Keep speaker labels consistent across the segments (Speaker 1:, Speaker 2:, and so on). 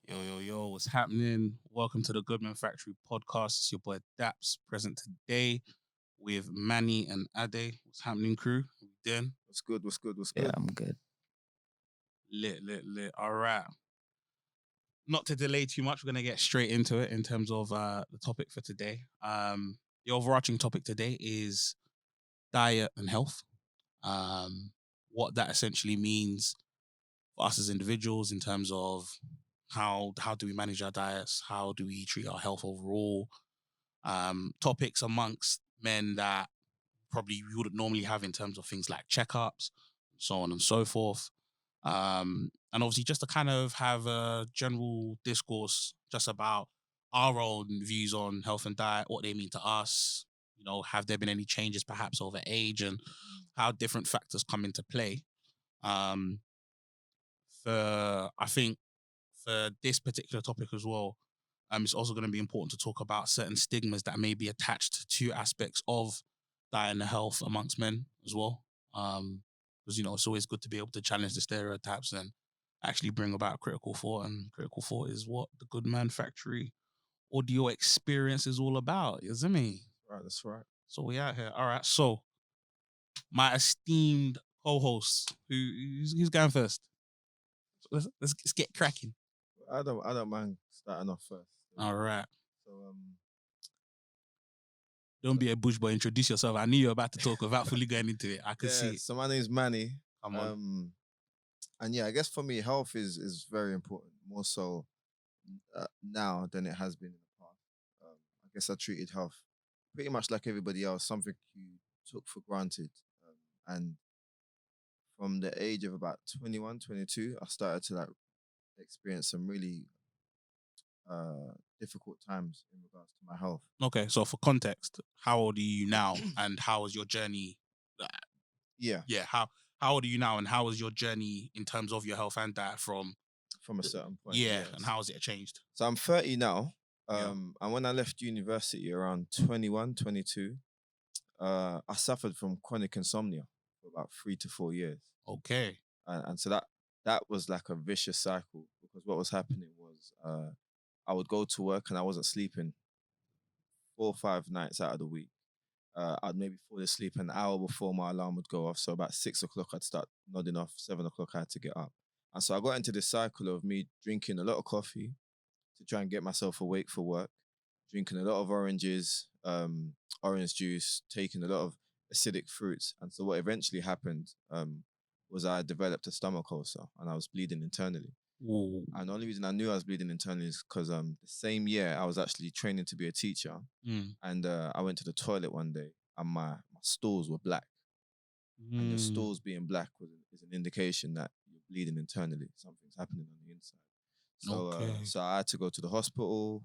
Speaker 1: Yo, what's happening? Welcome to the Goodman Factory podcast. It's your boy Daps, present today with Manny and Ade. What's happening, crew? How we doing?
Speaker 2: What's good? What's good? What's
Speaker 3: Yeah,
Speaker 2: good?
Speaker 3: I'm good.
Speaker 1: Lit. All right. Not to delay too much, we're going to get straight into it in terms of the topic for today. The overarching topic today is diet and health. What that essentially means for us as individuals in terms of how do we manage our diets, how do we treat our health overall, topics amongst men that probably we wouldn't normally have in terms of things like checkups, so on and so forth. And obviously just to kind of have a general discourse just about our own views on health and diet, what they mean to us, have there been any changes perhaps over age and how different factors come into play. Um, I think for this particular topic as well, it's also going to be important to talk about certain stigmas that may be attached to aspects of diet and health amongst men as well. Because it's always good to be able to challenge the stereotypes and actually bring about critical thought. And critical thought is what the Goodman Factory audio experience is all about, isn't it?
Speaker 2: Right, that's right.
Speaker 1: So we out here. All right. So my esteemed co-host, who's going first? Let's get cracking.
Speaker 2: I don't mind starting off first.
Speaker 1: All right.
Speaker 2: So
Speaker 1: Don't be a bush boy. Introduce yourself. I knew you were about to talk without fully going into it. I could see it.
Speaker 2: So my name's Manny.
Speaker 1: Come on.
Speaker 2: And yeah, I guess for me, health is very important, more so now than it has been in the past. I guess I treated health pretty much like everybody else, something you took for granted. And from the age of about 21, 22, I started to experience some really difficult times in regards to my health.
Speaker 1: Okay, so for context, how old are you now, and how was your journey?
Speaker 2: Yeah,
Speaker 1: How old are you now, and how was your journey in terms of your health and diet from
Speaker 2: a certain point.
Speaker 1: Yeah, and how has it changed?
Speaker 2: So I'm 30 now.
Speaker 1: Yeah.
Speaker 2: And when I left university around 21, 22, I suffered from chronic insomnia for about 3 to 4 years.
Speaker 1: Okay.
Speaker 2: And so that was like a vicious cycle, because what was happening was I would go to work and I wasn't sleeping 4 or 5 nights out of the week. I'd maybe fall asleep an hour before my alarm would go off. So about 6 o'clock, I'd start nodding off. 7 o'clock, I had to get up. And so I got into this cycle of me drinking a lot of coffee to try and get myself awake for work, drinking a lot of oranges, orange juice, taking a lot of acidic fruits. And so what eventually happened was I developed a stomach ulcer and I was bleeding internally.
Speaker 1: Ooh.
Speaker 2: And the only reason I knew I was bleeding internally is because the same year I was actually training to be a teacher. And I went to the toilet one day and my stools were black. And your stools being black is an indication that you're bleeding internally. Something's happening on the inside. So, so I had to go to the hospital.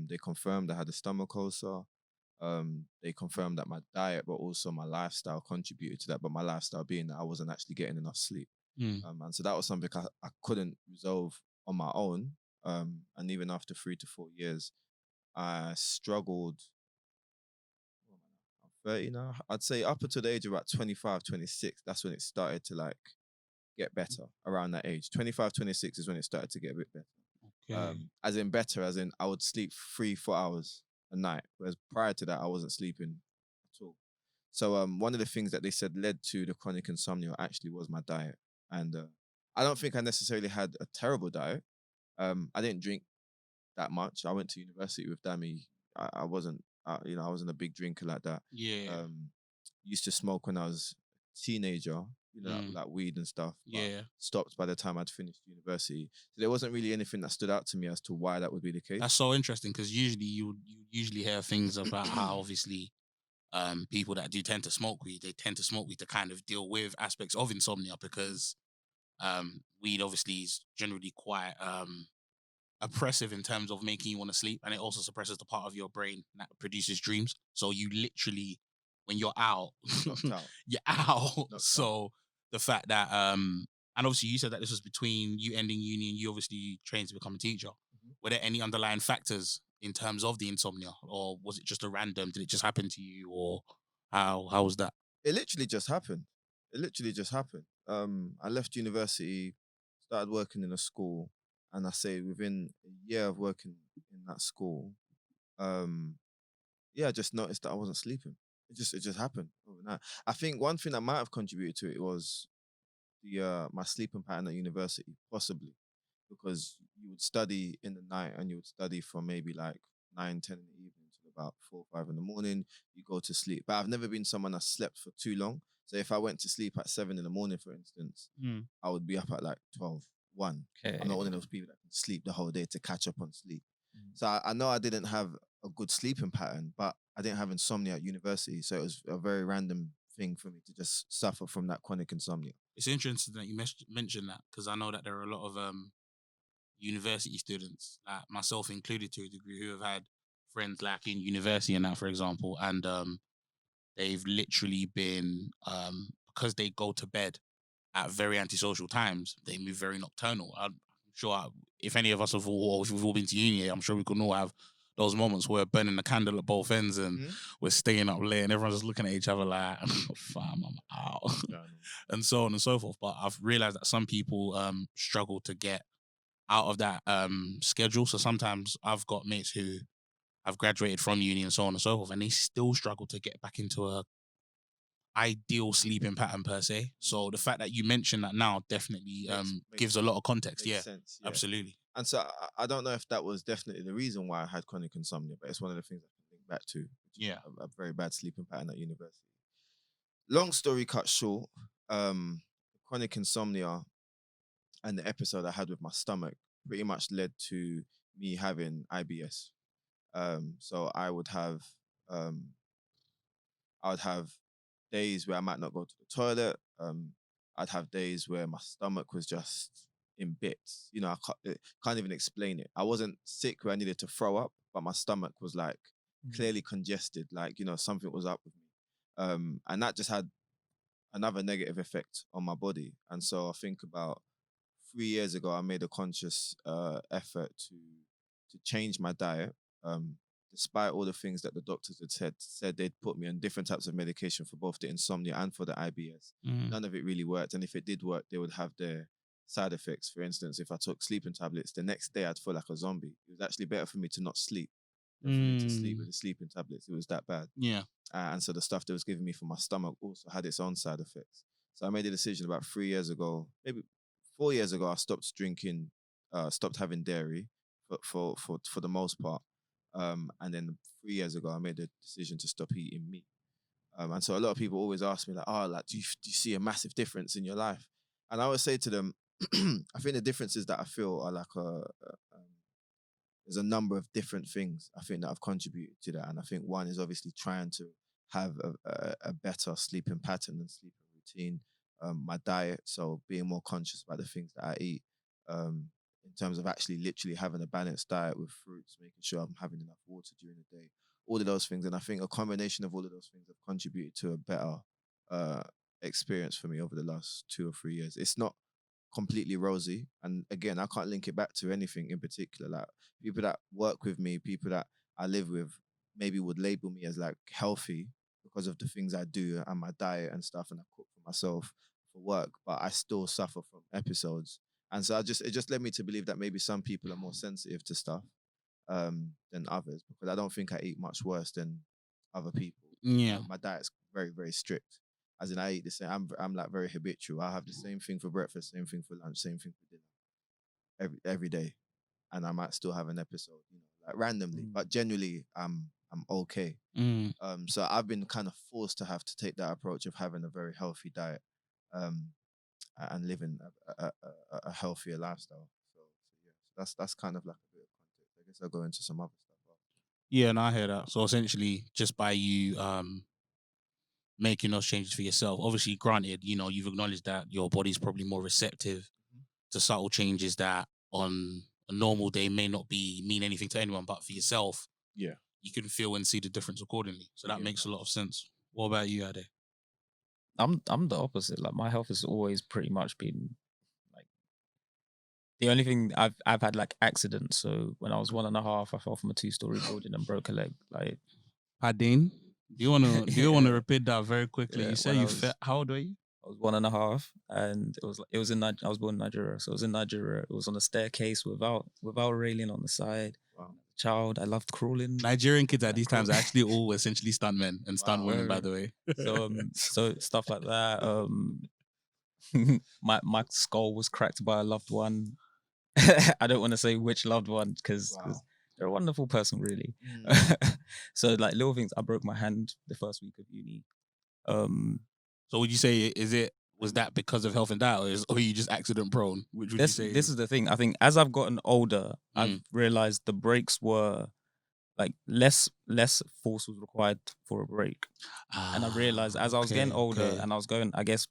Speaker 2: They confirmed I had a stomach ulcer. They confirmed that my diet, but also my lifestyle contributed to that. But my lifestyle being that I wasn't actually getting enough sleep. And so that was something I couldn't resolve on my own. And even after 3 to 4 years, I struggled. I'm 30 now. I'd say up until the age of about 25, 26, that's when it started to get better around that age. 25, 26 is when it started to get a bit better.
Speaker 1: Okay.
Speaker 2: As in better, as in I would sleep 3-4 hours a night. Whereas prior to that, I wasn't sleeping at all. So one of the things that they said led to the chronic insomnia actually was my diet. And I don't think I necessarily had a terrible diet. I didn't drink that much. I went to university with Dammy. I wasn't, I wasn't a big drinker like that.
Speaker 1: Yeah.
Speaker 2: Used to smoke when I was a teenager, like weed and stuff.
Speaker 1: Yeah.
Speaker 2: Stopped by the time I'd finished university. So there wasn't really anything that stood out to me as to why that would be the case.
Speaker 1: That's so interesting because usually you usually hear things about how obviously people that do tend to smoke weed, they tend to smoke weed to kind of deal with aspects of insomnia because weed obviously is generally quite oppressive in terms of making you want to sleep, and it also suppresses the part of your brain that produces dreams. So you literally, when you're out, you're out. So the fact that and obviously you said that this was between you ending uni and you obviously trained to become a teacher. Were there any underlying factors in terms of the insomnia, or was it just a random? Did it just happen to you, or how was that?
Speaker 2: It literally just happened. I left university, started working in a school, and I say within a year of working in that school, I just noticed that I wasn't sleeping. It just happened overnight. I think one thing that might have contributed to it was the my sleeping pattern at university, possibly because you would study in the night and you would study from maybe like 9, 10 in the evening to about 4, 5 in the morning. You go to sleep, but I've never been someone that slept for too long. So if I went to sleep at 7 in the morning, for instance, I would be up at like 12, 1. I'm not one of those people that can sleep the whole day to catch up on sleep. So I know I didn't have a good sleeping pattern, but I didn't have insomnia at university. So it was a very random thing for me to just suffer from that chronic insomnia.
Speaker 1: It's interesting that you mentioned that, because I know that there are a lot of university students, like myself included to a degree, who have had friends like in university and that, for example, and they've literally been, because they go to bed at very antisocial times, they move very nocturnal. I'm sure if any of us have all, if we've all been to uni, I'm sure we can all have those moments where we're burning the candle at both ends and we're staying up late and everyone's just looking at each other like, fam, I'm out. And so on and so forth. But I've realized that some people struggle to get out of that schedule. So sometimes I've got mates who have graduated from uni and so on and so forth, and they still struggle to get back into a ideal sleeping pattern per se. So the fact that you mentioned that now definitely gives a lot of context. Yeah,
Speaker 2: sense,
Speaker 1: absolutely.
Speaker 2: And so I don't know if that was definitely the reason why I had chronic insomnia, but it's one of the things I can link back to. Which is a very bad sleeping pattern at university. Long story cut short, chronic insomnia and the episode I had with my stomach pretty much led to me having IBS. So I would have days where I might not go to the toilet. I'd have days where my stomach was just in bits. You know, can't even explain it. I wasn't sick where I needed to throw up, but my stomach was like clearly congested. Like, you know, something was up with me. And that just had another negative effect on my body. And so I think about 3 years ago, I made a conscious effort to change my diet. Despite all the things that the doctors had said they'd put me on different types of medication for both the insomnia and for the IBS. None of it really worked. And if it did work, they would have their side effects. For instance, if I took sleeping tablets, the next day I'd feel like a zombie. It was actually better for me to not sleep than for me to sleep with the sleeping tablets. It was that bad.
Speaker 1: Yeah.
Speaker 2: And so the stuff they was giving me for my stomach also had its own side effects. So I made a decision about 3 years ago, maybe 4 years ago, I stopped drinking, stopped having dairy for the most part. And then 3 years ago, I made a decision to stop eating meat. And so a lot of people always ask me like, oh, like, do you see a massive difference in your life? And I always say to them, I think the differences that I feel are like there's a number of different things I think that have contributed to that. And I think one is obviously trying to have a better sleeping pattern and sleeping routine. My diet, so being more conscious about the things that I eat, in terms of actually literally having a balanced diet with fruits, making sure I'm having enough water during the day, all of those things. And I think a combination of all of those things have contributed to a better experience for me over the last 2 or 3 years. It's not completely rosy. And again, I can't link it back to anything in particular. Like people that work with me, people that I live with, maybe would label me as like healthy because of the things I do and my diet and stuff, and I cook for myself for work, but I still suffer from episodes. And so it just led me to believe that maybe some people are more sensitive to stuff than others, because I don't think I eat much worse than other people.
Speaker 1: Yeah.
Speaker 2: My diet's very, very strict. As in, I eat the same. I'm like very habitual. I have the same thing for breakfast, same thing for lunch, same thing for dinner, every day, and I might still have an episode, you know, like randomly, but generally, I'm okay. So I've been kind of forced to have to take that approach of having a very healthy diet, and living a healthier lifestyle. So yeah, that's kind of like a bit of context. I guess I'll go into some other stuff after.
Speaker 1: Yeah, and I hear that. So essentially, just by you making those changes for yourself, obviously, granted, you know, you've acknowledged that your body's probably more receptive to subtle changes that on a normal day may not mean anything to anyone, but for yourself,
Speaker 2: Yeah,
Speaker 1: you can feel and see the difference accordingly. So that makes a lot of sense. What about you, Ade?
Speaker 3: I'm the opposite. Like my health has always pretty much been like the only thing I've had like accidents. So when I was 1.5, I fell from a 2-story building and broke a leg. Like,
Speaker 1: Padine, do you wanna repeat that very quickly?
Speaker 3: Yeah,
Speaker 1: You say you fell. How old were you?
Speaker 3: I was 1.5, and it was in I was born in Nigeria, so it was in Nigeria. It was on a staircase without a railing on the side.
Speaker 2: Wow.
Speaker 3: Child, I loved crawling.
Speaker 1: Nigerian kids at these times are actually all essentially stuntmen and stunt
Speaker 2: Wow.
Speaker 1: women, by the way.
Speaker 3: So stuff like that. My skull was cracked by a loved one. I don't want to say which loved one because
Speaker 2: Wow.
Speaker 3: they're a wonderful person, really. So like little things. I broke my hand the first week of uni.
Speaker 1: So would you say was that because of health and diet, or are you just accident prone? Which would you say?
Speaker 3: This is the thing. I think as I've gotten older, I've realized the breaks were like less force was required for a break. And I realized as I was getting older and I was going, I guess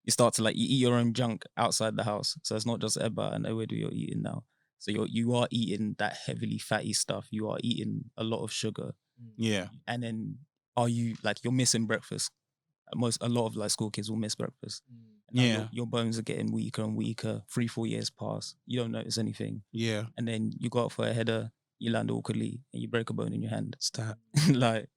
Speaker 3: you start to like you eat your own junk outside the house. So it's not just Eba and Ewedu you're eating now. So you are eating that heavily fatty stuff. You are eating a lot of sugar.
Speaker 1: Yeah.
Speaker 3: And then are you like you're missing breakfast? A lot of like school kids will miss breakfast. And now your bones are getting weaker and weaker. 3-4 years pass. You don't notice anything.
Speaker 1: Yeah.
Speaker 3: And then you go out for a header, you land awkwardly, and you break a bone in your hand.
Speaker 1: Stat.
Speaker 3: Like,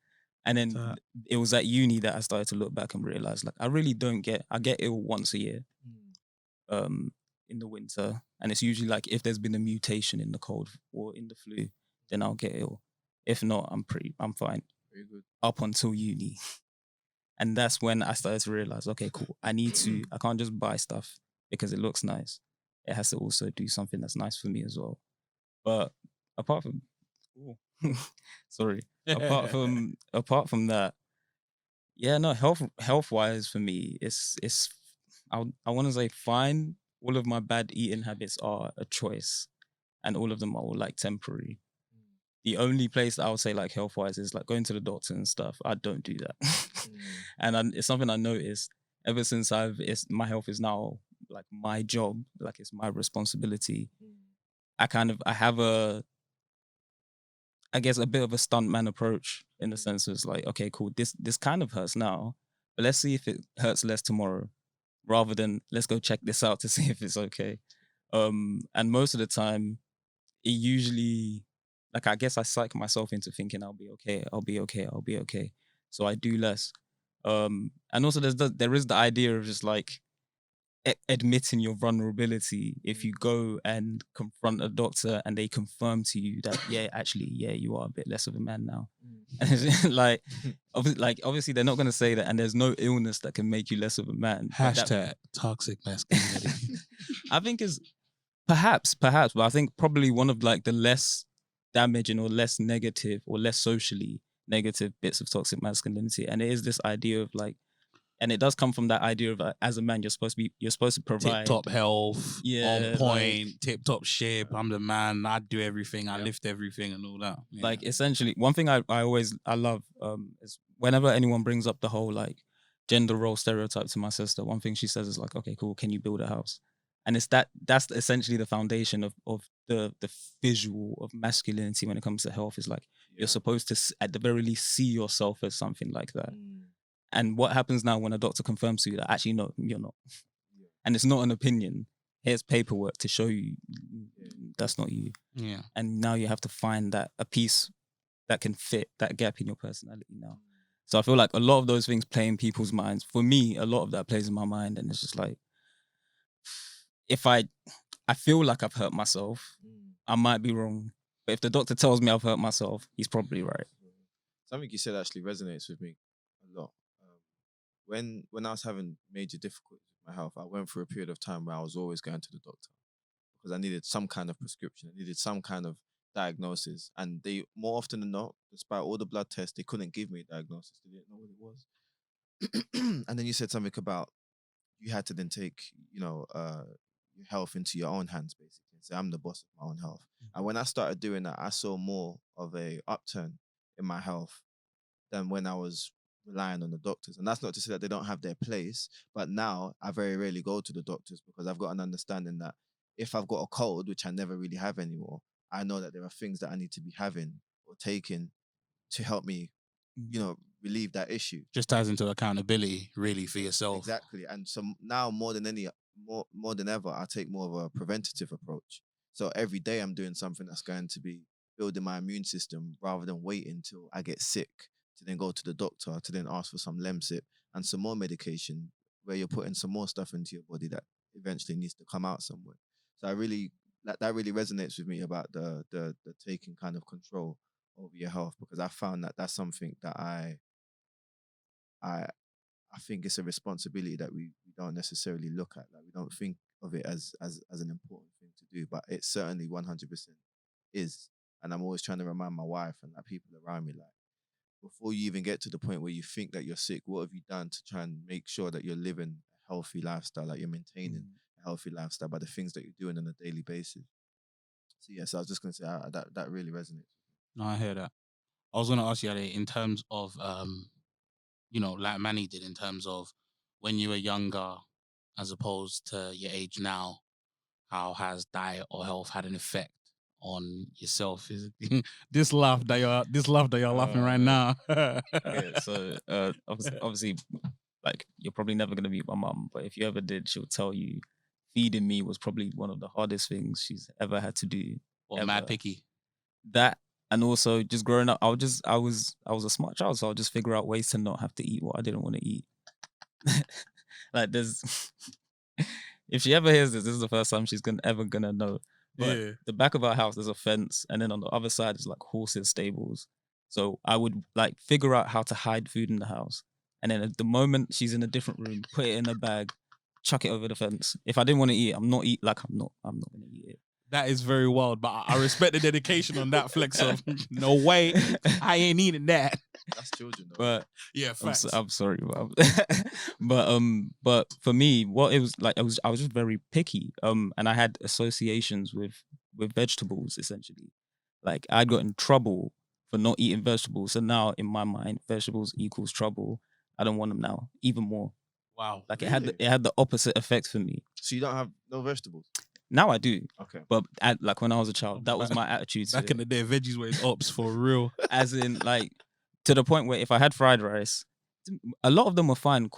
Speaker 3: and then it was at uni that I started to look back and realize, like, I really don't I get ill once a year, in the winter, and it's usually like if there's been a mutation in the cold or in the flu, then I'll get ill. If not, I'm fine.
Speaker 2: Very good.
Speaker 3: Up until uni. And that's when I started to realize, okay, cool. I can't just buy stuff because it looks nice. It has to also do something that's nice for me as well. But apart from, sorry, apart from that, yeah, no, health wise for me, it's I want to say fine. All of my bad eating habits are a choice, and all of them are all like temporary. The only place that I would say like health wise is like going to the doctor and stuff. I don't do that, and it's something I noticed ever since my health is now like my job, like it's my responsibility. I have I guess a bit of a stuntman approach in the sense it's like, okay, cool, this kind of hurts now, but let's see if it hurts less tomorrow, rather than let's go check this out to see if it's okay. And most of the time, it usually, like I guess I psych myself into thinking I'll be okay, I'll be okay, I'll be okay. So I do less. And also there is the idea of just like admitting your vulnerability. If you go and confront a doctor and they confirm to you that you are a bit less of a man now, like obviously they're not going to say that, and there's no illness that can make you less of a man.
Speaker 1: Hashtag toxic masculinity.
Speaker 3: I think is perhaps, but I think probably one of like the less damaging or less negative or less socially negative bits of toxic masculinity, and it is this idea of like. And it does come from that idea of as a man, you're supposed to provide
Speaker 1: tip-top health, on point,
Speaker 3: like,
Speaker 1: tip-top shape. I'm the man. I do everything. I lift everything and all that. Yeah.
Speaker 3: Like essentially, one thing I love is whenever anyone brings up the whole like gender role stereotype to my sister, one thing she says is like, okay, cool, can you build a house? And it's that's essentially the foundation of the visual of masculinity when it comes to health. Is like you're supposed to at the very least see yourself as something like that. And what happens now when a doctor confirms to you that actually, no, you're not. And it's not an opinion. Here's paperwork to show you that's not you.
Speaker 1: Yeah.
Speaker 3: And now you have to find a piece that can fit that gap in your personality now. So I feel like a lot of those things play in people's minds. For me, a lot of that plays in my mind. And it's just like, if I feel like I've hurt myself, I might be wrong. But if the doctor tells me I've hurt myself, he's probably right.
Speaker 2: Something you said actually resonates with me a lot. When I was having major difficulties with my health, I went through a period of time where I was always going to the doctor because I needed some kind of prescription. I needed some kind of diagnosis. And they, more often than not, despite all the blood tests, they couldn't give me a diagnosis. They didn't know what it was. And then you said something about you had to then take, your health into your own hands, basically, and say, I'm the boss of my own health. And when I started doing that, I saw more of a upturn in my health than when I was relying on the doctors. And that's not to say that they don't have their place, but now I very rarely go to the doctors because I've got an understanding that if I've got a cold, which I never really have anymore, I know that there are things that I need to be having or taking to help me, relieve that issue.
Speaker 1: Just ties into accountability, really, for yourself.
Speaker 2: Exactly. And so now more than ever, I take more of a preventative approach. So every day I'm doing something that's going to be building my immune system rather than waiting till I get sick to then go to the doctor to then ask for some Lemsip and some more medication where you're putting some more stuff into your body that eventually needs to come out somewhere. So I really that really resonates with me about the taking kind of control over your health, because I found that that's something that I I think it's a responsibility that we don't necessarily look at. Like we don't think of it as an important thing to do, but it certainly 100% is. And I'm always trying to remind my wife and like people around me, like before you even get to the point where you think that you're sick, what have you done to try and make sure that you're living a healthy lifestyle, like you're maintaining a healthy lifestyle by the things that you're doing on a daily basis. So yes, I was just gonna say that really resonates.
Speaker 1: No, I hear that. I was gonna ask you, Ale, in terms of like Manny did, in terms of when you were younger as opposed to your age now, how has diet or health had an effect on yourself? Is it this laugh that you're laughing right now?
Speaker 3: Okay, so obviously, like you're probably never gonna meet my mum, but if you ever did, she'll tell you feeding me was probably one of the hardest things she's ever had to do.
Speaker 1: Or mad picky.
Speaker 3: That, and also just growing up, I was a smart child, so I'll just figure out ways to not have to eat what I didn't want to eat. Like there's if she ever hears this is the first time she's ever gonna know. But the back of our house there's a fence, and then on the other side is like horses stables. So I would like figure out how to hide food in the house, and then at the moment she's in a different room, put it in a bag, chuck it over the fence. If I didn't want to eat it, I'm not gonna eat it.
Speaker 1: That is very wild, but I respect the dedication on that flex of no way, I ain't eating that.
Speaker 2: That's children, though.
Speaker 3: But
Speaker 1: yeah, facts.
Speaker 3: I'm sorry, but for me, what it was like, I was just very picky. And I had associations with vegetables essentially. Like I got in trouble for not eating vegetables, so now in my mind, vegetables equals trouble. I don't want them now, even more.
Speaker 1: Wow,
Speaker 3: like
Speaker 2: really?
Speaker 3: it had the opposite effect for me.
Speaker 2: So you don't have no vegetables?
Speaker 3: Now I do.
Speaker 2: Okay.
Speaker 3: But like when I was a child, that was my attitude.
Speaker 1: Back in the day, veggies were his ops for real.
Speaker 3: As in, like, to the point where if I had fried rice, a lot of them were fine.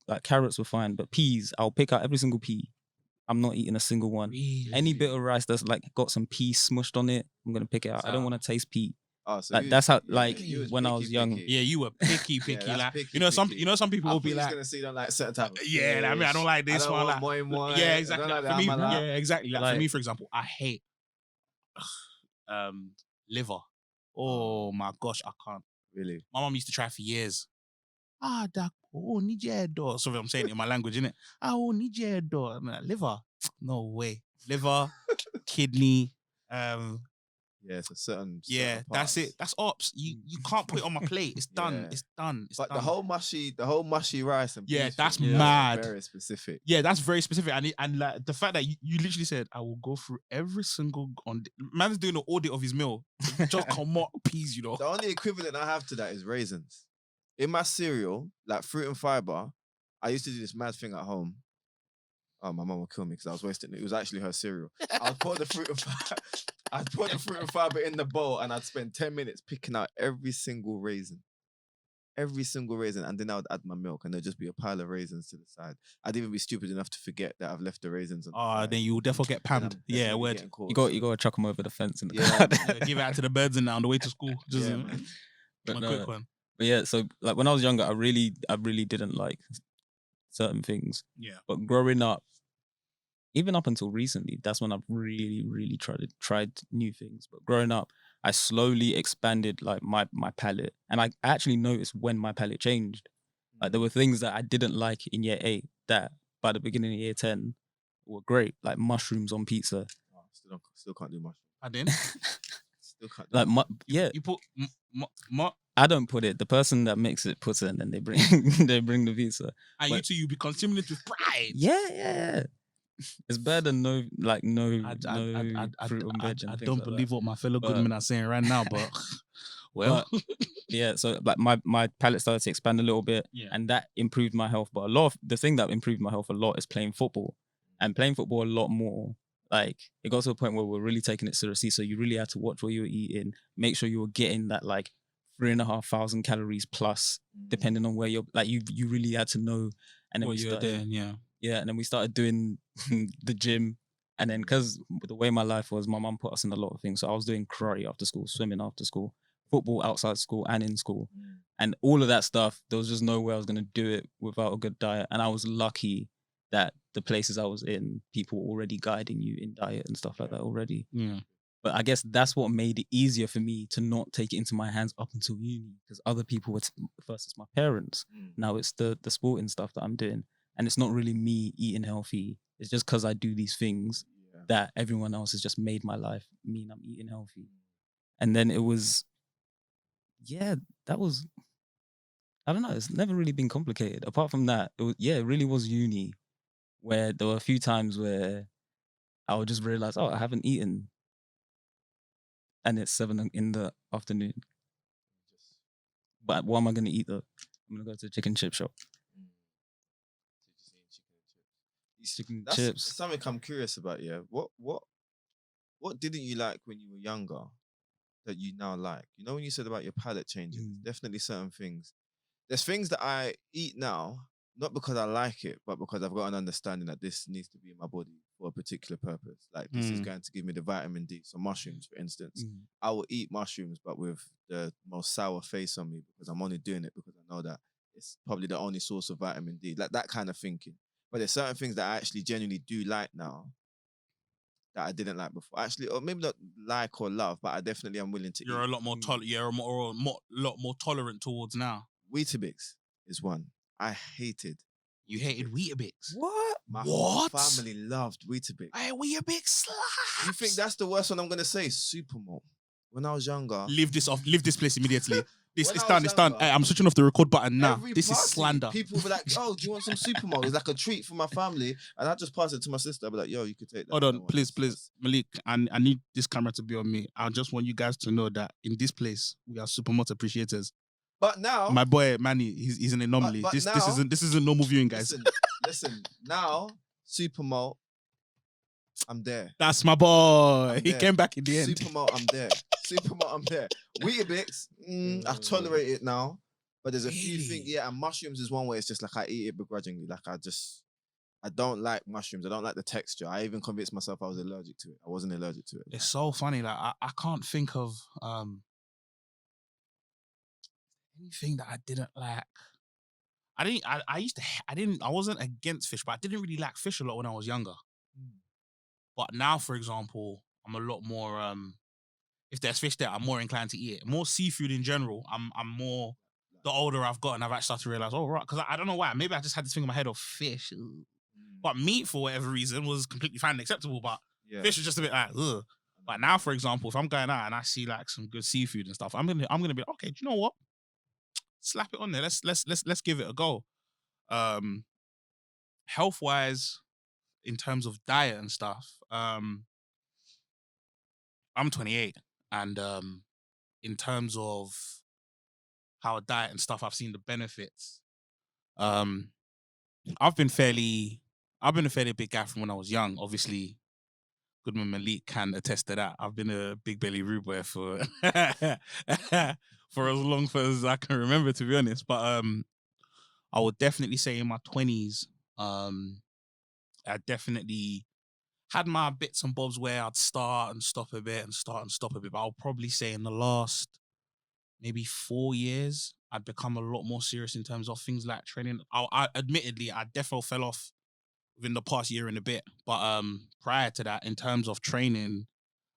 Speaker 3: Like carrots were fine, but peas, I'll pick out every single pea. I'm not eating a single one.
Speaker 1: Really?
Speaker 3: Any bit of rice that's like got some pea smushed on it, I'm gonna pick it out. I don't want to taste pea.
Speaker 2: Oh, so
Speaker 3: like that's how when I
Speaker 2: picky,
Speaker 3: was young.
Speaker 1: Yeah, you were picky.
Speaker 2: Yeah,
Speaker 1: like
Speaker 2: picky,
Speaker 1: some people will be like,
Speaker 2: gonna see them like certain type of
Speaker 1: yeah, I mean, I don't like this one. Like,
Speaker 2: moi.
Speaker 1: Yeah, exactly.
Speaker 2: Like
Speaker 1: For me,
Speaker 2: amala.
Speaker 1: yeah, exactly. Like, for
Speaker 3: Like-
Speaker 1: me, for example, I hate liver. Oh my gosh, I can't.
Speaker 2: Really?
Speaker 1: My mom used to try for years. Sorry, I'm saying it in my language, innit? I'm like, liver. No way. Liver, kidney,
Speaker 2: Yeah, it's a certain.
Speaker 1: yeah,
Speaker 2: certain
Speaker 1: that's
Speaker 2: parts.
Speaker 1: it. That's ops. You can't put it on my plate. It's done.
Speaker 2: Yeah.
Speaker 1: It's done. It's
Speaker 2: But
Speaker 1: done.
Speaker 2: the whole mushy rice and
Speaker 1: Yeah,
Speaker 2: beef
Speaker 1: that's
Speaker 2: thing,
Speaker 1: mad.
Speaker 2: Very specific.
Speaker 1: Yeah, that's very specific. And like the fact that you literally said, I will go through every single man's doing an audit of his meal. Just come up peas, you know.
Speaker 2: The only equivalent I have to that is raisins. In my cereal, like fruit and fiber, I used to do this mad thing at home. Oh, my mum would kill me because I was wasting it. It was actually her cereal. I'd put the fruit and fiber in the bowl, and I'd spend 10 minutes picking out every single raisin. And then I would add my milk, and there'd just be a pile of raisins to the side. I'd even be stupid enough to forget that I've left the raisins on the side.
Speaker 1: Then you will definitely get
Speaker 2: Then I'm
Speaker 1: pammed. Yeah,
Speaker 2: definitely
Speaker 1: word.
Speaker 2: getting caught,
Speaker 3: You got to chuck them over the fence in the
Speaker 2: Yeah,
Speaker 3: garden.
Speaker 1: Yeah, give it out to the birds and on the way to school. Just
Speaker 2: Yeah, man.
Speaker 3: But
Speaker 1: a
Speaker 3: no,
Speaker 1: quick one.
Speaker 3: But yeah, so like when I was younger, I really didn't like certain things.
Speaker 1: Yeah.
Speaker 3: But growing up, even up until recently, that's when I've really tried new things. But growing up, I slowly expanded like my palate, and I actually noticed when my palate changed. Like there were things that I didn't like in year 8 that by the beginning of year 10 were great, like mushrooms on pizza.
Speaker 2: Oh, still can't do much.
Speaker 1: I didn't.
Speaker 2: Still can't do
Speaker 3: Like yeah,
Speaker 1: You put
Speaker 3: I don't put it. The person that makes it puts it, and then they bring the pizza.
Speaker 1: and you two, you be consuming it with pride.
Speaker 3: Yeah. It's better than no fruit and veg.
Speaker 1: I
Speaker 3: And
Speaker 1: don't
Speaker 3: things
Speaker 1: believe
Speaker 3: like
Speaker 1: what my fellow
Speaker 3: But-
Speaker 1: Goodmen are saying right now, but well,
Speaker 3: yeah. So like my palate started to expand a little bit,
Speaker 1: Yeah.
Speaker 3: and that improved my health. But the thing that improved my health a lot is playing football, and playing football a lot more. Like it got to a point where we're really taking it seriously. So you really had to watch what you were eating, make sure you were getting that like 3,500 calories plus, depending on where you're. Like you really had to know. And then
Speaker 1: what
Speaker 3: we
Speaker 1: you're
Speaker 3: started,
Speaker 1: doing, yeah.
Speaker 3: yeah, and then we started doing the gym. And then because the way my life was, my mum put us in a lot of things. So I was doing karate after school, swimming after school, football outside school and in school. And all of that stuff, there was just no way I was going to do it without a good diet. And I was lucky that the places I was in, people were already guiding you in diet and stuff like that already.
Speaker 1: Yeah.
Speaker 3: But I guess that's what made it easier for me to not take it into my hands up until uni, because other people were, first it's my parents, now it's the sporting stuff that I'm doing. And it's not really me eating healthy. It's just because I do these things that everyone else has just made my life mean I'm eating healthy. And then it was, that was, I don't know, it's never really been complicated. Apart from that, it really was uni, where there were a few times where I would just realize, I haven't eaten. And it's 7 in the afternoon. But what am I going to eat though? I'm going to go to a chicken chip shop. Chicken
Speaker 2: That's
Speaker 3: chips.
Speaker 2: something I'm curious about. Yeah, what didn't you like when you were younger that you now like? You know, when you said about your palate changing, definitely certain things. There's things that I eat now, not because I like it, but because I've got an understanding that this needs to be in my body for a particular purpose. Like this is going to give me the vitamin D. So mushrooms, for instance, I will eat mushrooms, but with the most sour face on me, because I'm only doing it because I know that it's probably the only source of vitamin D. Like that kind of thinking. But there's certain things that I actually genuinely do like now that I didn't like before. Actually, or maybe not like or love, but I definitely am willing to eat.
Speaker 1: You're a lot more lot more tolerant towards now.
Speaker 2: Weetabix is one. I hated.
Speaker 1: You hated Weetabix?
Speaker 3: What?
Speaker 2: My whole family loved Weetabix.
Speaker 1: Hey, Weetabix slaps.
Speaker 2: You think that's the worst one I'm going to say? Supermalt. When I was younger.
Speaker 1: Leave this place immediately. It's
Speaker 2: When I
Speaker 1: done,
Speaker 2: was
Speaker 1: it's done.
Speaker 2: younger,
Speaker 1: Hey, I'm switching off the record button now.
Speaker 2: every
Speaker 1: This is
Speaker 2: party,
Speaker 1: slander.
Speaker 2: People would be like, oh, do you want some Supermalt? It's like a treat for my family. And I just pass it to my sister. I'd be like, yo, you could take that.
Speaker 1: Hold on, please, Malik. I need this camera to be on me. I just want you guys to know that in this place, we are Supermalt appreciators.
Speaker 2: But now,
Speaker 1: my boy Manny, he's an anomaly.
Speaker 2: But
Speaker 1: this
Speaker 2: now,
Speaker 1: this isn't normal viewing, guys.
Speaker 2: Listen. Now, Supermalt, I'm there.
Speaker 1: That's my boy. He came back in the end.
Speaker 2: Supermalt, I'm there. Supermalt, I'm there. Weetabix, I tolerate it now. But there's a few things, and mushrooms is one way. It's just like I eat it begrudgingly. Like I don't like mushrooms. I don't like the texture. I even convinced myself I was allergic to it. I wasn't allergic to it.
Speaker 1: It's so funny. Like I can't think of anything that I didn't like. I wasn't against fish, but I didn't really like fish a lot when I was younger. But now, for example, I'm a lot more if there's fish there, I'm more inclined to eat it. More seafood in general. I'm more, the older I've gotten, I've actually started to realize, oh right, because I don't know why. Maybe I just had this thing in my head of fish. But meat, for whatever reason, was completely fine and acceptable. But fish was just a bit like, ugh. But now, for example, if I'm going out and I see like some good seafood and stuff, I'm gonna be okay. Do you know what? Slap it on there. Let's give it a go. Health wise, in terms of diet and stuff, I'm 28, and in terms of how I diet and stuff, I've seen the benefits. I've been a fairly big guy from when I was young. Obviously, Goodman Malik can attest to that. I've been a big belly rude boy for for as long as I can remember, to be honest. But I would definitely say in my 20s, I definitely had my bits and bobs where I'd start and stop a bit and start and stop a bit. But I'll probably say in the last maybe 4 years, I'd become a lot more serious in terms of things like training. I admittedly, I definitely fell off within the past year and a bit. But prior to that, in terms of training,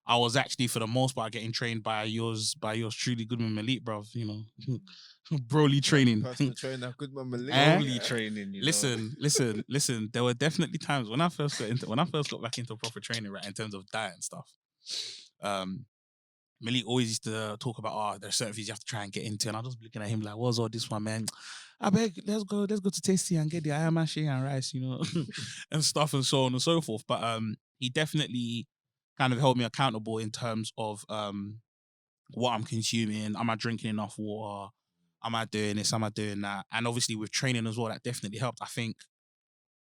Speaker 1: I was actually for the most part getting trained by yours truly, Goodman Malik, bruv. You know, Broly training.
Speaker 2: Personal trainer, Goodman Malik.
Speaker 3: Broly training. You
Speaker 1: listen. There were definitely times when I first got back into proper training, right, in terms of diet and stuff. Malik always used to talk about, there's certain things you have to try and get into, and I was looking at him like, what's all this one, man? I beg, let's go to Tasty and get the ayamashi and rice, you know, and stuff and so on and so forth. But he definitely kind of held me accountable in terms of what I'm consuming. Am I drinking enough water? Am I doing this? Am I doing that? And obviously with training as well, that definitely helped. I think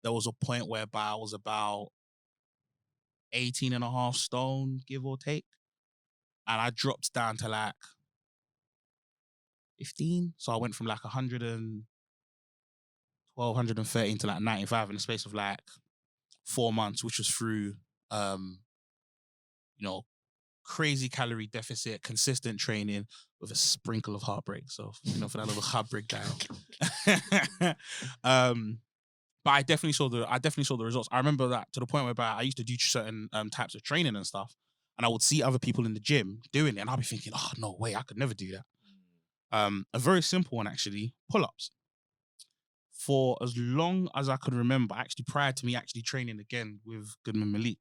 Speaker 1: there was a point whereby I was about 18 and a half stone, give or take. And I dropped down to like 15. So I went from like 112, 113 to like 95 in the space of like 4 months, which was through, crazy calorie deficit, consistent training with a sprinkle of heartbreak. So, for that little heartbreak diet. But I definitely saw the results. I remember that to the point where I used to do certain types of training and stuff, and I would see other people in the gym doing it, and I'd be thinking, oh no way, I could never do that. A very simple one actually, pull-ups. For as long as I could remember, actually prior to me actually training again with Goodman Malik,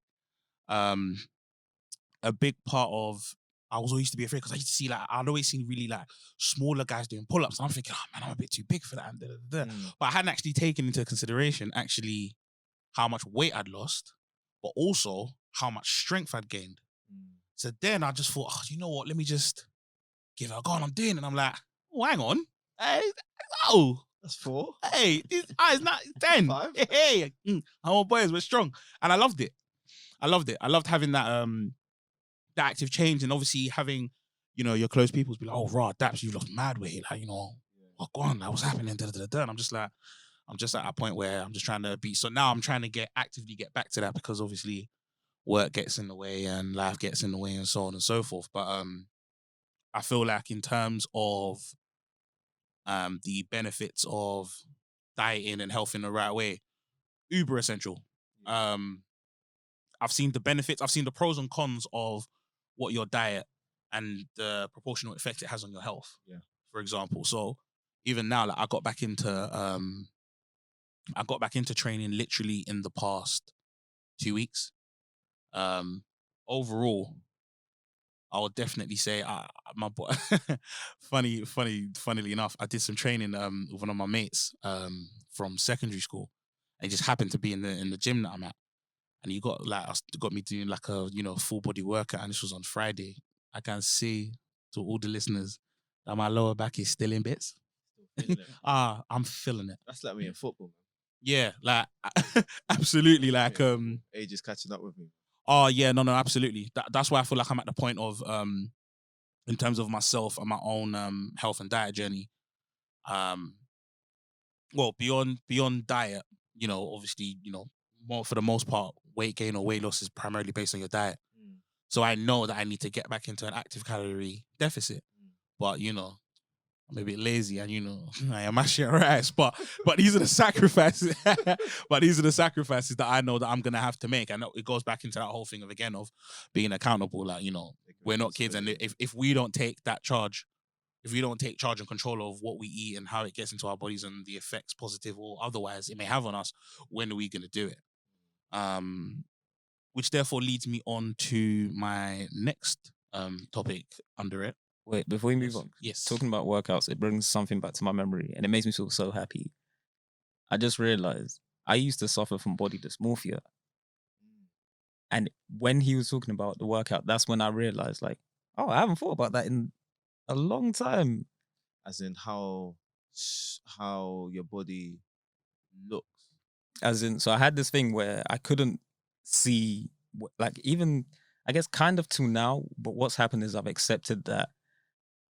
Speaker 1: a big part of I was always used to be afraid because I used to see I'd always seen really smaller guys doing pull-ups. And I'm thinking, oh man, I'm a bit too big for that. But I hadn't actually taken into consideration actually how much weight I'd lost, but also how much strength I'd gained. So then I just thought, oh, you know what? Let me just give it a go. And I'm doing it. And I'm like, oh, hang on.
Speaker 2: That's 4.
Speaker 1: Hey, it's not 10.
Speaker 2: 5.
Speaker 1: Hey, our boys were strong. And I loved it. I loved having that active change, and obviously having, your close people be like, oh, raw, Daps, you've lost mad weight. Oh, go on, what's happening? And I'm just at that point where I'm just trying to be. So now I'm trying to actively get back to that, because obviously work gets in the way and life gets in the way and so on and so forth. But I feel like in terms of the benefits of dieting and health in the right way, uber essential. I've seen the benefits, I've seen the pros and cons of what your diet and the proportional effect it has on your health.
Speaker 2: Yeah.
Speaker 1: For example. So even now, I got back into training literally in the past 2 weeks. Overall, I would definitely say my boy. Funnily enough, I did some training with one of my mates from secondary school. And he just happened to be in the gym that I'm at, and he got me doing a full body workout, and this was on Friday. I can see to all the listeners that my lower back is still in bits. I'm feeling it.
Speaker 2: That's like me in football, man.
Speaker 1: Yeah, absolutely,
Speaker 2: age is catching up with me.
Speaker 1: Oh yeah, no, absolutely. That's why I feel like I'm at the point of in terms of myself and my own health and diet journey. Well, beyond diet, obviously, more for the most part, weight gain or weight loss is primarily based on your diet. So I know that I need to get back into an active calorie deficit. But I'm a bit lazy, and I am actually rice. But these are the sacrifices. But these are the sacrifices that I know that I'm gonna have to make. And it goes back into that whole thing of being accountable. We're not kids, and if we don't take that charge, if we don't take charge and control of what we eat and how it gets into our bodies and the effects, positive or otherwise, it may have on us, when are we gonna do it? Which therefore leads me on to my next topic under it.
Speaker 3: Wait, before we move on,
Speaker 1: yes,
Speaker 3: talking about workouts, it brings something back to my memory, and it makes me feel so happy. I just realized I used to suffer from body dysmorphia, and when he was talking about the workout, that's when I realized, oh, I haven't thought about that in a long time.
Speaker 2: As in how your body looks.
Speaker 3: As in, so I had this thing where I couldn't see, even I guess kind of till now. But what's happened is I've accepted that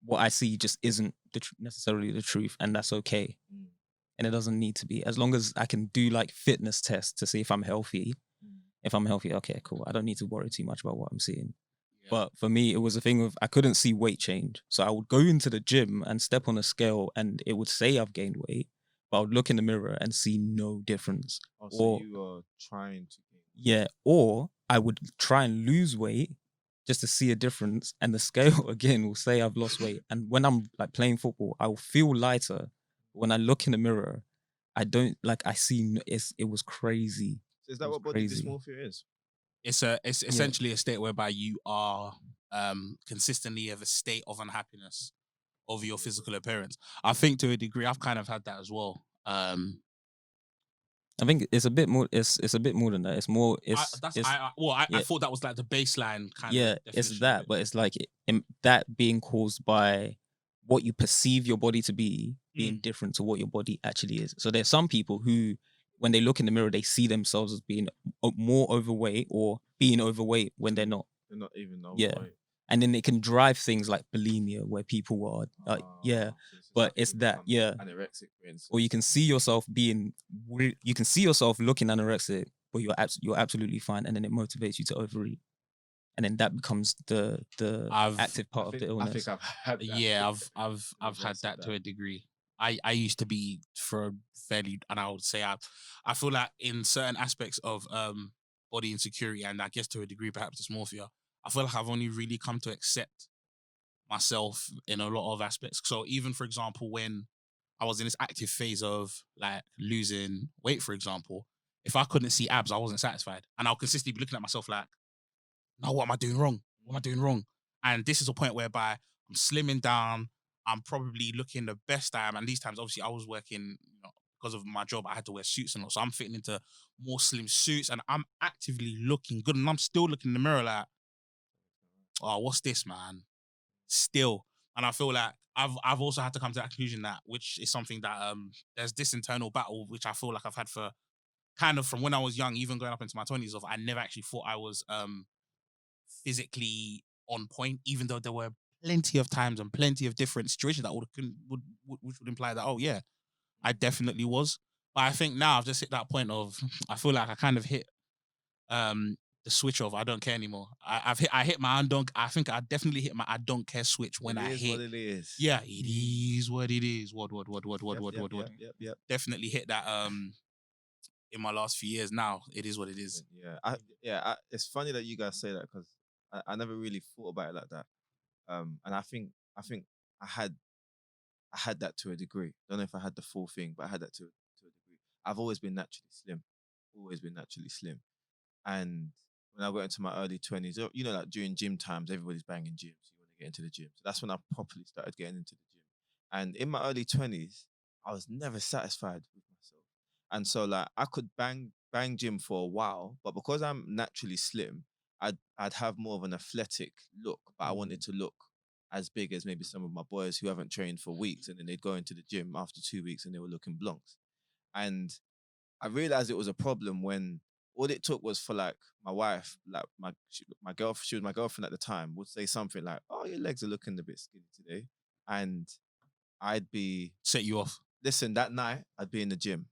Speaker 3: what I see just isn't necessarily the truth, and that's okay. And it doesn't need to be, as long as I can do fitness tests to see if I'm healthy. If I'm healthy, okay, cool. I don't need to worry too much about what I'm seeing. Yeah. But for me, it was a thing of I couldn't see weight change. So I would go into the gym and step on a scale, and it would say I've gained weight, but I would look in the mirror and see no difference.
Speaker 2: So you are trying to gain weight.
Speaker 3: Yeah, or I would try and lose weight just to see a difference, and the scale again will say I've lost weight. And when I'm playing football, I will feel lighter. When I look in the mirror, I don't I see it was crazy.
Speaker 2: So is that what body dysmorphia is?
Speaker 1: It's essentially a state whereby you are consistently of a state of unhappiness over your physical appearance. I think to a degree I've kind of had that as well.
Speaker 3: I think it's a bit more. It's a bit more than that. It's more. I
Speaker 1: thought that was the baseline kind of.
Speaker 3: Yeah, it's that, but it's that being caused by what you perceive your body to be being different to what your body actually is. So there's some people who, when they look in the mirror, they see themselves as being more overweight or being overweight when they're not.
Speaker 2: They're not even overweight.
Speaker 3: Yeah, and then it can drive things like bulimia, where people are but it's that
Speaker 2: anorexic, for instance.
Speaker 3: Or you can see yourself looking anorexic, but you're absolutely fine, and then it motivates you to overeat. and then that becomes the active part of the illness.
Speaker 2: I think I've had that.
Speaker 1: Yeah, I've had that to a degree. I used to be for a fairly, and I would say I feel like in certain aspects of body insecurity, and I guess to a degree perhaps dysmorphia, I feel like I've only really come to accept myself in a lot of aspects. So even, for example, when I was in this active phase of like losing weight, for example, if I couldn't see abs, I wasn't satisfied. And I'll consistently be looking at myself like, no, what am I doing wrong? What am I doing wrong? And this is a point whereby I'm slimming down. I'm probably looking the best I am. And these times, obviously, I was working, because of my job, I had to wear suits and all. So I'm fitting into more slim suits and I'm actively looking good. And I'm still looking in the mirror like, oh, what's this, man? Still. And I feel like I've also had to come to that conclusion that, which is something that there's this internal battle, which I feel like I've had for kind of from when I was young, even going up into my 20s, of I never actually thought I was physically on point, even though there were plenty of times and plenty of different situations that which would imply that, oh yeah, I definitely was. But I think now I've just hit that point of, I feel like I kind of hit the switch of I don't care anymore. I hit my I think I definitely hit my I don't care switch when I hit.
Speaker 2: What it is.
Speaker 1: Yeah, it is what it is. What.
Speaker 2: Yep.
Speaker 1: Definitely hit that in my last few years. Now it is what it is.
Speaker 2: Yeah. It's funny that you guys say that because I never really thought about it like that. And I think I had that to a degree. Don't know if I had the full thing, but I had that to a degree. I've always been naturally slim. And when I got into my early 20s, like during gym times, everybody's banging gyms. So you want to get into the gym. So that's when I properly started getting into the gym. And in my early 20s, I was never satisfied with myself. And so like I could bang gym for a while, but because I'm naturally slim, I'd have more of an athletic look, but I wanted to look as big as maybe some of my boys who haven't trained for weeks, and then they'd go into the gym after 2 weeks and they were looking blonks. And I realized it was a problem when all it took was for like my wife, like my girlfriend, she was my girlfriend at the time, would say something like, "Oh, your legs are looking a bit skinny today," and I'd be
Speaker 1: set you off.
Speaker 2: Listen, that night I'd be in the gym.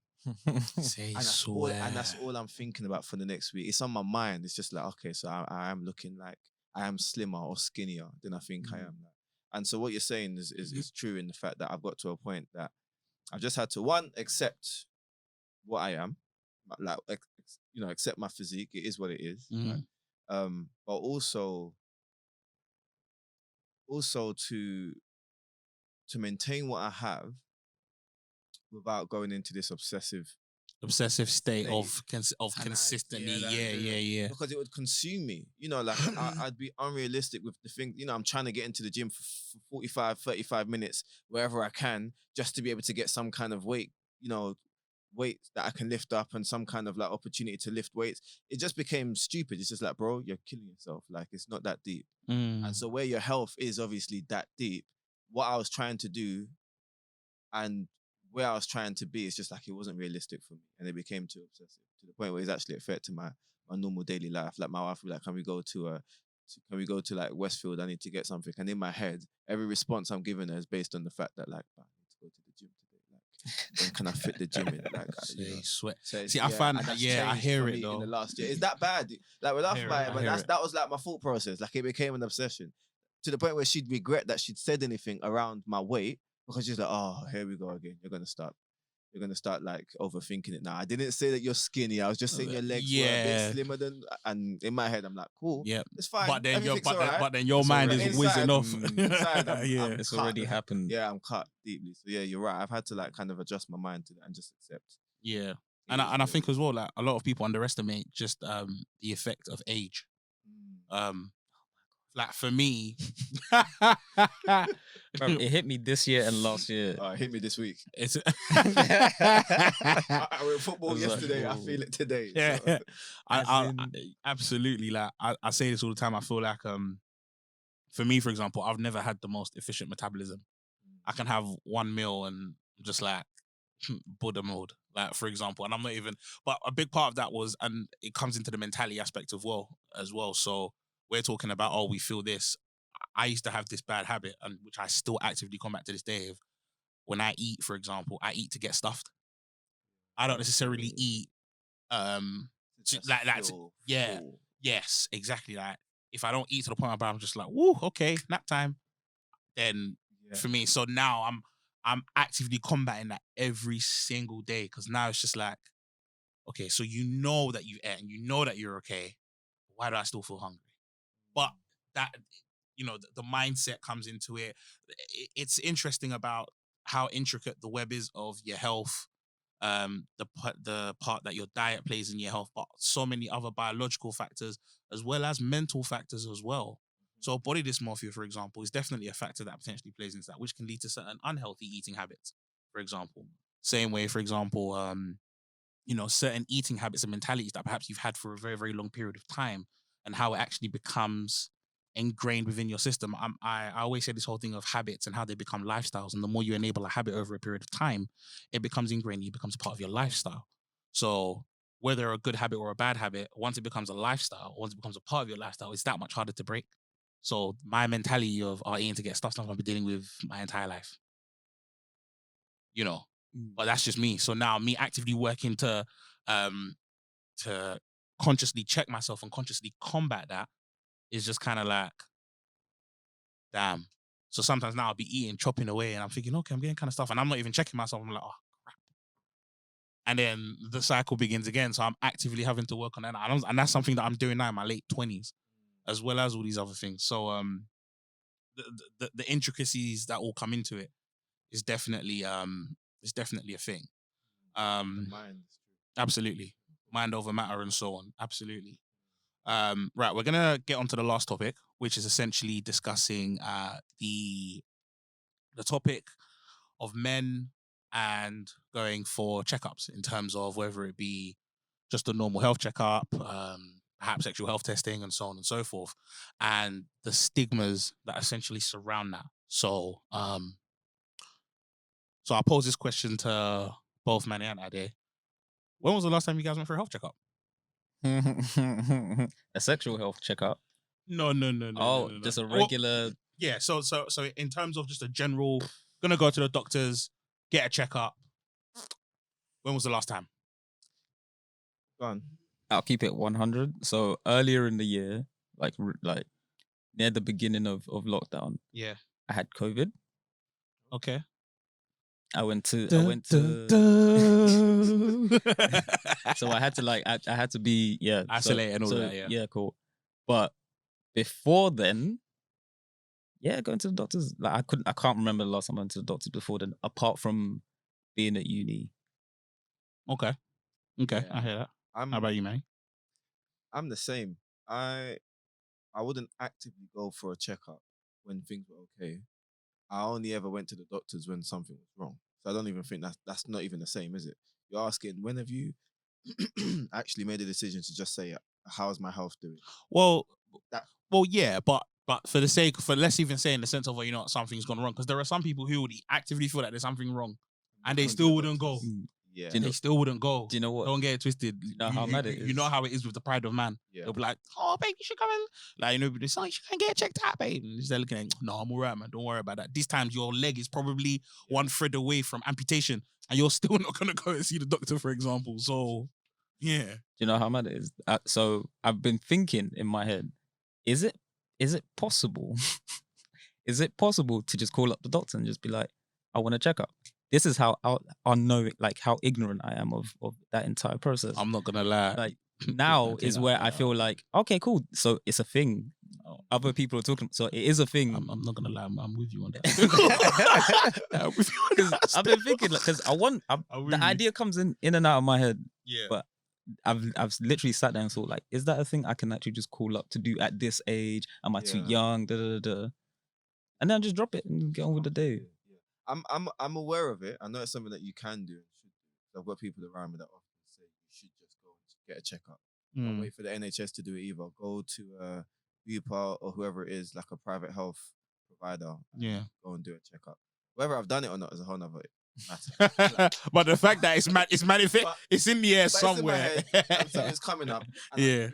Speaker 1: Say
Speaker 2: and
Speaker 1: swear.
Speaker 2: that's all I'm thinking about for the next week. It's on my mind. It's just like, okay, so I am looking like I am slimmer or skinnier than I think I am. And so what you're saying is true in the fact that I've got to a point that I've just had to, one, accept what I am, like accept my physique. It is what it is. Right? But also to maintain what I have without going into this obsessive
Speaker 1: state of consistently. Yeah.
Speaker 2: Because it would consume me. Like I'd be unrealistic with the thing. I'm trying to get into the gym for 45, 35 minutes wherever I can just to be able to get some kind of weight, weight that I can lift up and some kind of like opportunity to lift weights. It just became stupid. It's just like, bro, you're killing yourself. Like it's not that deep. And so where your health is obviously that deep, what I was trying to do and where I was trying to be, it's just like it wasn't realistic for me, and it became too obsessive to the point where it's actually affecting my normal daily life. Like my wife would be like, can we go to like Westfield? I need to get something. And in my head, every response I'm giving her is based on the fact that like, I need to go to the gym today. Like, when can I fit the gym in? Like,
Speaker 1: sweat.
Speaker 2: So
Speaker 1: see, I find I hear it though.
Speaker 2: In the last year, is that bad? Like we're laughing about it, but that was like my thought process. Like it became an obsession to the point where she'd regret that she'd said anything around my weight. Because she's like, oh, here we go again. You're gonna start like overthinking it now. I didn't say that you're skinny. I was just saying your legs were a bit slimmer than. And in my head, I'm like, cool, it's fine.
Speaker 1: But then your mind is whizzing off.
Speaker 2: Inside,
Speaker 3: it's already happened.
Speaker 2: Yeah, I'm cut deeply. So yeah, you're right. I've had to like kind of adjust my mind to that and just accept.
Speaker 1: Yeah, and I think as well, like a lot of people underestimate just the effect of age. Like for me,
Speaker 3: it hit me this year and last year.
Speaker 2: It hit me this week.
Speaker 1: It's
Speaker 2: I went football yesterday. I feel it today.
Speaker 1: Yeah, so. I absolutely. Like I say this all the time. I feel like for me, for example, I've never had the most efficient metabolism. I can have one meal and just like Buddha mode, like for example, and I'm not even. But a big part of that was, and it comes into the mentality aspect as well. So. We're talking about, oh, we feel this. I used to have this bad habit, and which I still actively combat to this day. Of when I eat, for example, I eat to get stuffed. I don't necessarily eat like that. Yeah, yes, exactly that. if I don't eat to the point where I'm just like, woo, okay, nap time, then for me, so now I'm actively combating that every single day, because now it's just like, okay, so you know that you ate and you know that you're okay. Why do I still feel hungry? But that, the mindset comes into it. It's interesting about how intricate the web is of your health, the part that your diet plays in your health, but so many other biological factors as well as mental factors as well. So body dysmorphia, for example, is definitely a factor that potentially plays into that, which can lead to certain unhealthy eating habits, for example. Same way, for example, certain eating habits and mentalities that perhaps you've had for a very, very long period of time, and how it actually becomes ingrained within your system. I always say this whole thing of habits and how they become lifestyles. And the more you enable a habit over a period of time, it becomes ingrained, it becomes part of your lifestyle. So whether a good habit or a bad habit, once it becomes a lifestyle, once it becomes a part of your lifestyle, it's that much harder to break. So my mentality of eating to get stuff I've been dealing with my entire life. But that's just me. So now me actively working to consciously check myself and consciously combat that is just kind of like, damn. So sometimes now I'll be eating, chopping away, and I'm thinking, okay, I'm getting kind of stuff, and I'm not even checking myself. I'm like, oh crap. And then the cycle begins again. So I'm actively having to work on that. And that's something that I'm doing now in my late 20s, as well as all these other things. So the intricacies that all come into it is definitely a thing.
Speaker 2: Mind.
Speaker 1: Absolutely. Mind over matter and so on. Absolutely. Right, we're gonna get onto the last topic, which is essentially discussing the topic of men and going for checkups in terms of whether it be just a normal health checkup, perhaps sexual health testing, and so on and so forth, and the stigmas that essentially surround that. So I'll pose this question to both Manny and Ade. When was the last time you guys went for a health checkup?
Speaker 3: A sexual health checkup?
Speaker 1: No.
Speaker 3: Oh, just a regular.
Speaker 1: Yeah. So in terms of just a general, gonna go to the doctors, get a checkup. When was the last time?
Speaker 2: Gone.
Speaker 3: I'll keep it 100. So earlier in the year, like near the beginning of lockdown,
Speaker 1: Yeah.
Speaker 3: I had COVID.
Speaker 1: Okay.
Speaker 3: I went to. So I had to I had to be
Speaker 1: isolate and all that.
Speaker 3: Yeah, cool. But before then, going to the doctors. Like I can't remember the last time I went to the doctors before then, apart from being at uni.
Speaker 1: Okay, yeah. I hear that. How about you, man?
Speaker 2: I'm the same. I wouldn't actively go for a checkup when things were okay. I only ever went to the doctors when something was wrong. So I don't even think that's not even the same, is it? You're asking, when have you actually made a decision to just say, how's my health doing?
Speaker 1: Well, yeah, but for let's even say in the sense of, something's gone wrong, because there are some people who would actively feel that there's something wrong, and they still wouldn't go.
Speaker 2: Yeah.
Speaker 1: They still wouldn't go.
Speaker 3: Do you know what?
Speaker 1: Don't get it twisted.
Speaker 3: You know how mad it is.
Speaker 1: You know how it is with the pride of man.
Speaker 2: Yeah.
Speaker 1: They'll be like, oh, babe, you should come in. Like, you should come and get checked out, babe. And they're looking at, no, I'm all right, man. Don't worry about that. These times your leg is probably one thread away from amputation, and you're still not going to go and see the doctor, for example. So, yeah. Do
Speaker 3: you know how mad it is? So I've been thinking in my head, is it possible? Is it possible to just call up the doctor and just be like, I want to check up? This is how unknowing, like how ignorant I am of that entire process.
Speaker 1: I'm not gonna lie.
Speaker 3: Like now is where I feel like, okay, cool. So it's a thing. Other people are talking. So it is a thing.
Speaker 1: I'm not gonna lie. I'm with you on that.
Speaker 3: Because I've been thinking, because the idea comes in and out of my head.
Speaker 1: Yeah.
Speaker 3: But I've literally sat down and thought, like, is that a thing I can actually just call up to do at this age? Am I too young? And then just drop it and get on with the day.
Speaker 2: I'm aware of it. I know it's something that you can do and should do. I've got people around me that often say you should just go and get a checkup. Don't wait for the NHS to do it either. Go to Bupa or whoever it is, like a private health provider.
Speaker 1: Yeah.
Speaker 2: Go and do a checkup. Whether I've done it or not is a whole nother matter.
Speaker 1: But the fact that it's manifest, it's in the air somewhere.
Speaker 2: It's in my head, so it's coming up. And
Speaker 1: yeah.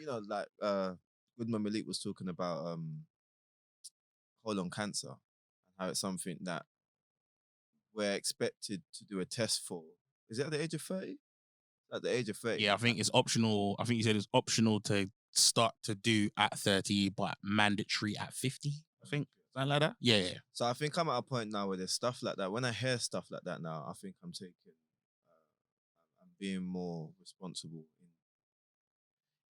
Speaker 2: Goodman was talking about colon cancer and how it's something that we're expected to do a test for. Is it at the age of 30? At the age of 30.
Speaker 1: Yeah, I think it's optional. I think you said it's optional to start to do at 30, but mandatory at 50, I think. Something like that? Yeah.
Speaker 2: So I think I'm at a point now where there's stuff like that. When I hear stuff like that now, I think I'm being more responsible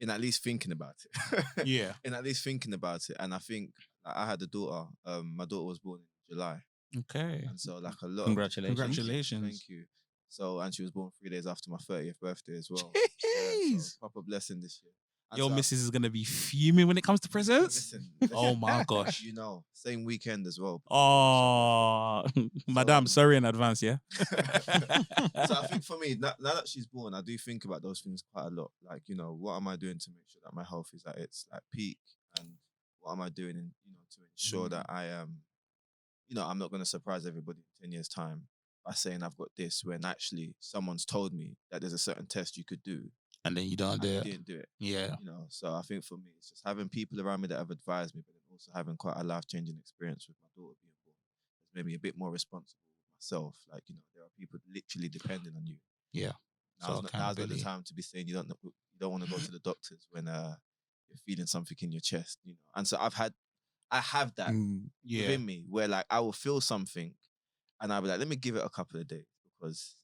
Speaker 2: in at least thinking about it.
Speaker 1: Yeah.
Speaker 2: In at least thinking about it. And I think I had a daughter. My daughter was born in July.
Speaker 1: Okay.
Speaker 2: And so like a lot
Speaker 3: Congratulations.
Speaker 2: Thank you. So, and she was born 3 days after my 30th birthday as well.
Speaker 1: Jeez.
Speaker 2: Yeah, so proper blessing this year. And
Speaker 1: Your
Speaker 2: so
Speaker 1: missus is going to be fuming when it comes to presents.
Speaker 2: Listen,
Speaker 1: oh my gosh.
Speaker 2: You know, same weekend as well.
Speaker 1: Oh, madam, sorry in advance, yeah?
Speaker 2: So I think for me, now that she's born, I do think about those things quite a lot. Like, you know, what am I doing to make sure that my health is at its like peak? And what am I doing to ensure that I am, I'm not going to surprise everybody in 10 years' time by saying I've got this when actually someone's told me that there's a certain test you could do. And then you don't do it. Didn't do it.
Speaker 1: Yeah.
Speaker 2: So I think for me, it's just having people around me that have advised me, but then also having quite a life-changing experience with my daughter being born. It's made me a bit more responsible with myself. Like, there are people literally depending on you.
Speaker 1: Yeah.
Speaker 2: Now's not the time to be saying you don't want to go to the doctors when you're feeling something in your chest, And so I have that within me where like I will feel something and I'll be like, let me give it a couple of days because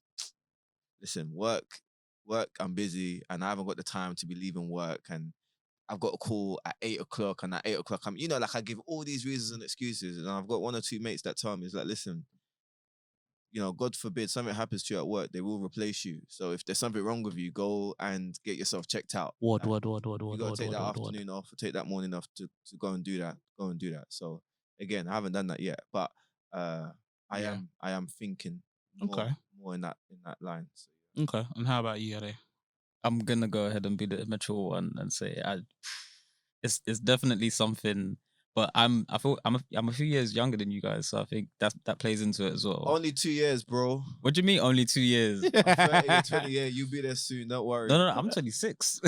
Speaker 2: listen, work, I'm busy and I haven't got the time to be leaving work and I've got a call at 8 o'clock and at 8 o'clock I give all these reasons and excuses and I've got one or two mates that tell me, it's like, listen, God forbid something happens to you at work, they will replace you. So if there's something wrong with you, go and get yourself checked out. You got to take that afternoon off or take that morning off to go and do that. So again, I haven't done that yet, but I am thinking more in that line. So,
Speaker 1: yeah. Okay. And how about you, Ade?
Speaker 3: I'm gonna go ahead and be the immature one and say it's definitely something. But I'm a few years younger than you guys, so I think that plays into it as well.
Speaker 2: Only 2 years, bro.
Speaker 3: What do you mean only 2 years?
Speaker 2: I'm 30, 20 years. You'll be there soon. Don't worry.
Speaker 3: No, I'm 26.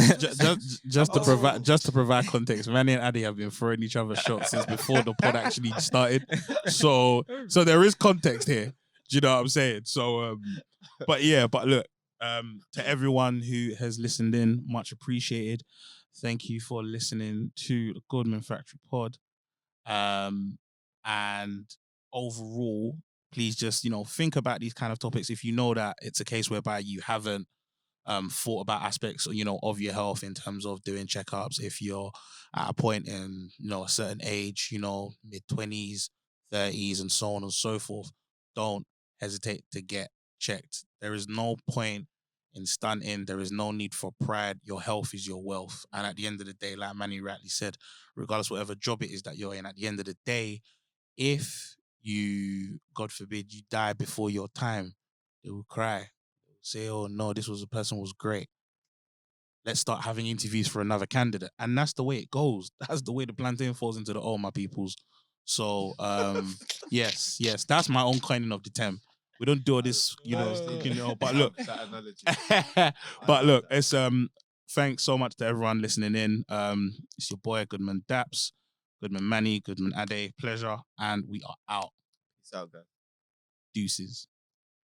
Speaker 1: just to provide context, Manny and Addy have been throwing each other shots since before the pod actually started. So there is context here. Do you know what I'm saying? So, but look, to everyone who has listened in, much appreciated. Thank you for listening to the Goodman Factory Pod. And overall, please just, think about these kind of topics. If you know that it's a case whereby you haven't thought about aspects, of your health in terms of doing checkups, if you're at a point in, a certain age, mid-20s, 30s, and so on and so forth, don't hesitate to get checked. There is no point in stunting. There is no need for pride. Your health is your wealth. And at the end of the day, like Manny rightly said, regardless whatever job it is that you're in, at the end of the day, if you, God forbid, you die before your time, they will cry. They will say, oh no, this was a person was great. Let's start having interviews for another candidate. And that's the way it goes. That's the way the plantain falls into the my peoples. So yes, that's my own coining of the term. We don't do all this, but look, but look, it's thanks so much to everyone listening in. It's your boy Goodman Daps, Goodman Manny, Goodman Ade. Pleasure, and we are out.
Speaker 2: Peace out, guys.
Speaker 1: Deuces.